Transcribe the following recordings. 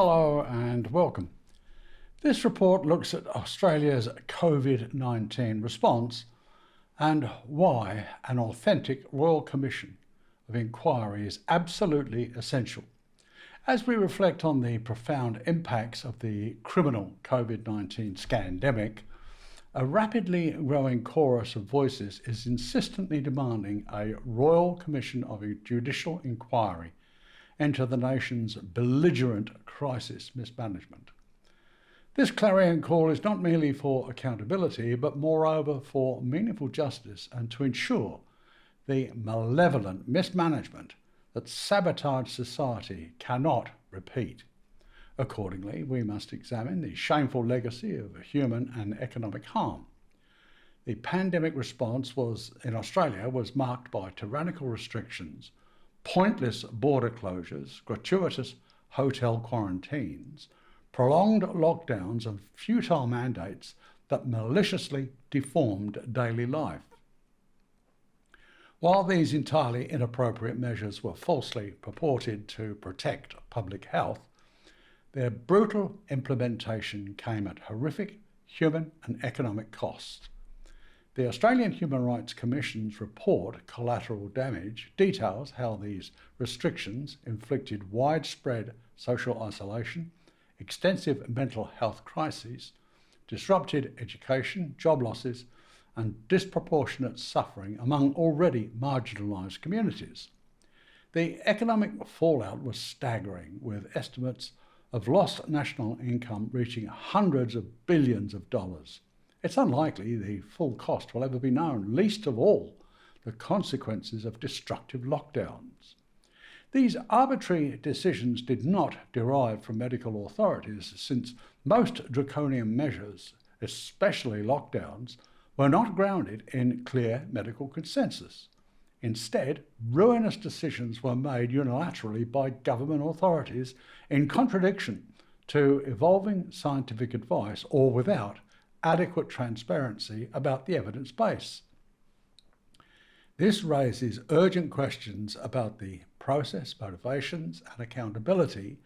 Hello and welcome. This report looks at Australia's COVID-19 response and why an authentic Royal Commission of Inquiry is absolutely essential. As we reflect on the profound impacts of the criminal COVID-19 scandemic, a rapidly growing chorus of voices is insistently demanding a Royal Commission of Judicial Inquiry into the nation's belligerent crisis mismanagement. This clarion call is not merely for accountability, but moreover for meaningful justice and to ensure the malevolent mismanagement that sabotaged society cannot repeat. Accordingly, we must examine the shameful legacy of human and economic harm. The pandemic response in Australia was marked by tyrannical restrictions, pointless border closures, gratuitous hotel quarantines, prolonged lockdowns and futile mandates that maliciously deformed daily life. While these entirely inappropriate measures were falsely purported to protect public health, their brutal implementation came at horrific human and economic costs. The Australian Human Rights Commission's report, Collateral Damage, details how these restrictions inflicted widespread social isolation, extensive mental health crises, disrupted education, job losses, and disproportionate suffering among already marginalised communities. The economic fallout was staggering, with estimates of lost national income reaching hundreds of billions of dollars. It's unlikely the full cost will ever be known, least of all the consequences of destructive lockdowns. These arbitrary decisions did not derive from medical authorities, since most draconian measures, especially lockdowns, were not grounded in clear medical consensus. Instead, ruinous decisions were made unilaterally by government authorities in contradiction to evolving scientific advice or without adequate transparency about the evidence base. This raises urgent questions about the process, motivations, and accountability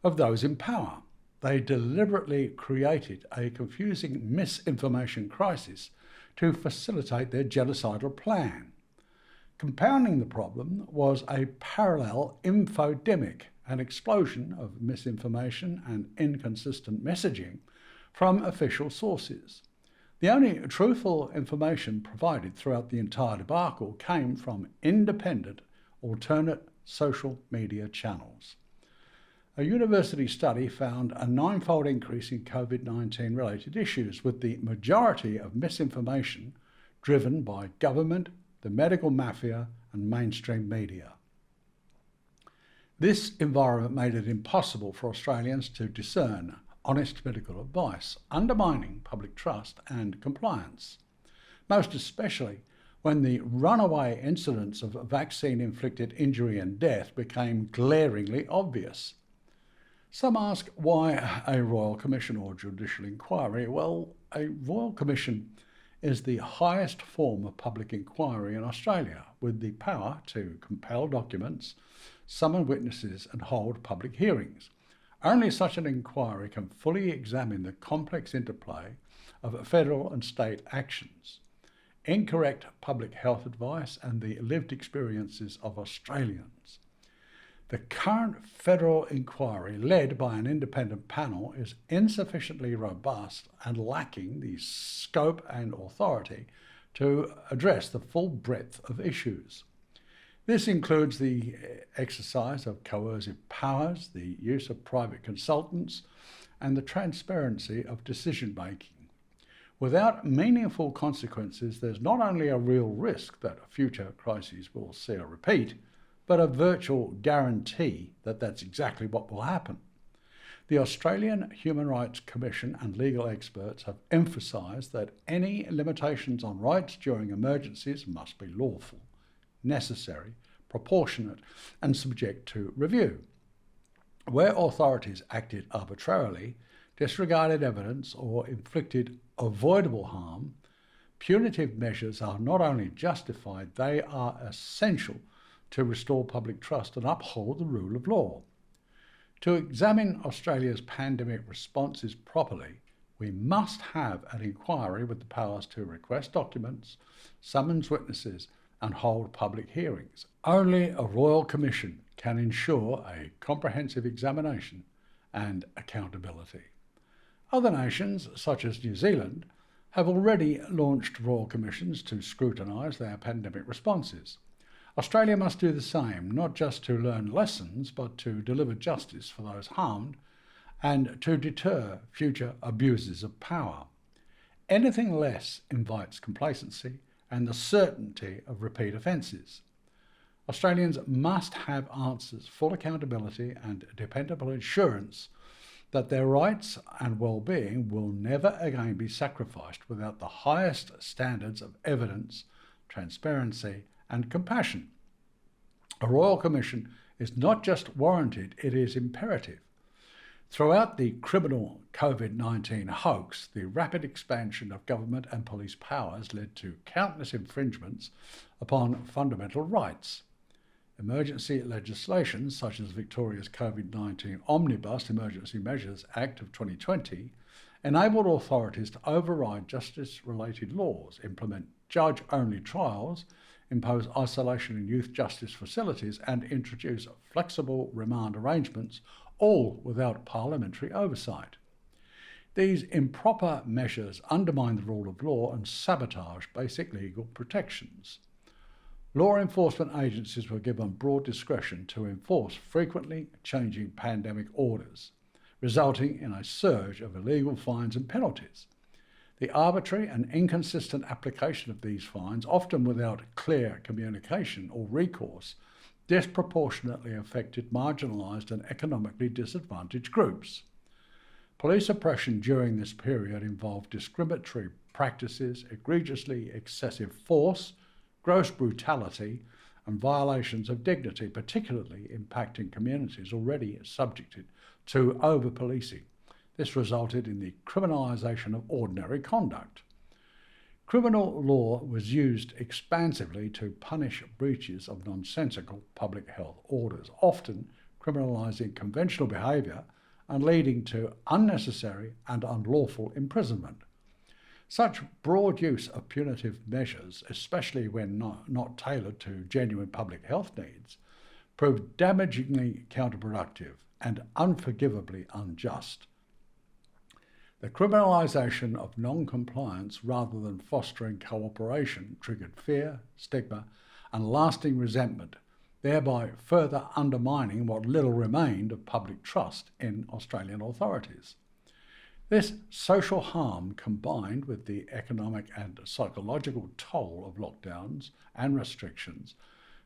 of those in power. They deliberately created a confusing misinformation crisis to facilitate their genocidal plan. Compounding the problem was a parallel infodemic, an explosion of misinformation and inconsistent messaging from official sources. The only truthful information provided throughout the entire debacle came from independent, alternate social media channels. A university study found a 9-fold increase in COVID-19 related issues, with the majority of misinformation driven by government, the medical mafia, and mainstream media. This environment made it impossible for Australians to discern honest medical advice, undermining public trust and compliance, most especially when the runaway incidence of vaccine-inflicted injury and death became glaringly obvious. Some ask why a Royal Commission or Judicial Inquiry? Well, a Royal Commission is the highest form of public inquiry in Australia, with the power to compel documents, summon witnesses and hold public hearings. Only such an inquiry can fully examine the complex interplay of federal and state actions, incorrect public health advice, and the lived experiences of Australians. The current federal inquiry, led by an independent panel, is insufficiently robust and lacking the scope and authority to address the full breadth of issues. This includes the exercise of coercive powers, the use of private consultants, and the transparency of decision-making. Without meaningful consequences, there's not only a real risk that future crises will see a repeat, but a virtual guarantee that that's exactly what will happen. The Australian Human Rights Commission and legal experts have emphasised that any limitations on rights during emergencies must be lawful, necessary, proportionate, and subject to review. Where authorities acted arbitrarily, disregarded evidence, or inflicted avoidable harm, punitive measures are not only justified, they are essential to restore public trust and uphold the rule of law. To examine Australia's pandemic responses properly, we must have an inquiry with the powers to request documents, summons witnesses, and hold public hearings. Only a Royal Commission can ensure a comprehensive examination and accountability. Other nations, such as New Zealand, have already launched Royal Commissions to scrutinise their pandemic responses. Australia must do the same, not just to learn lessons, but to deliver justice for those harmed and to deter future abuses of power. Anything less invites complacency and the certainty of repeat offences. Australians must have answers, full accountability and dependable assurance that their rights and well-being will never again be sacrificed without the highest standards of evidence, transparency and compassion. A Royal Commission is not just warranted, it is imperative. Throughout the criminal COVID-19 hoax, the rapid expansion of government and police powers led to countless infringements upon fundamental rights. Emergency legislation, such as Victoria's COVID-19 Omnibus Emergency Measures Act of 2020, enabled authorities to override justice-related laws, implement judge-only trials, impose isolation in youth justice facilities, and introduce flexible remand arrangements, all without parliamentary oversight. These improper measures undermine the rule of law and sabotage basic legal protections. Law enforcement agencies were given broad discretion to enforce frequently changing pandemic orders, resulting in a surge of illegal fines and penalties. The arbitrary and inconsistent application of these fines, often without clear communication or recourse, disproportionately affected marginalised and economically disadvantaged groups. Police oppression during this period involved discriminatory practices, egregiously excessive force, gross brutality, and violations of dignity, particularly impacting communities already subjected to over-policing. This resulted in the criminalisation of ordinary conduct. Criminal law was used expansively to punish breaches of nonsensical public health orders, often criminalising conventional behaviour and leading to unnecessary and unlawful imprisonment. Such broad use of punitive measures, especially when not tailored to genuine public health needs, proved damagingly counterproductive and unforgivably unjust. The criminalisation of non-compliance rather than fostering cooperation triggered fear, stigma and lasting resentment, thereby further undermining what little remained of public trust in Australian authorities. This social harm, combined with the economic and psychological toll of lockdowns and restrictions,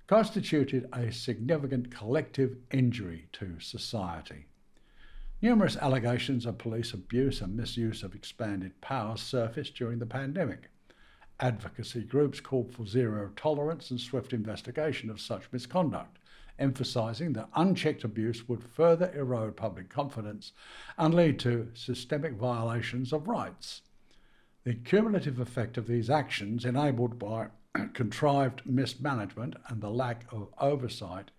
constituted a significant collective injury to society. Numerous allegations of police abuse and misuse of expanded powers surfaced during the pandemic. Advocacy groups called for zero tolerance and swift investigation of such misconduct, emphasising that unchecked abuse would further erode public confidence and lead to systemic violations of rights. The cumulative effect of these actions, enabled by contrived mismanagement and the lack of oversight,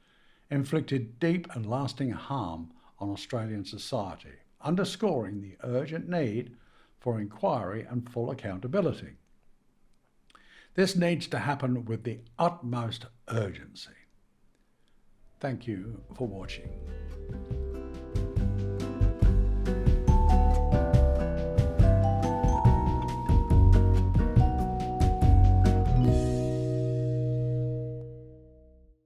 inflicted deep and lasting harm on Australian society, underscoring the urgent need for inquiry and full accountability. This needs to happen with the utmost urgency. Thank you for watching.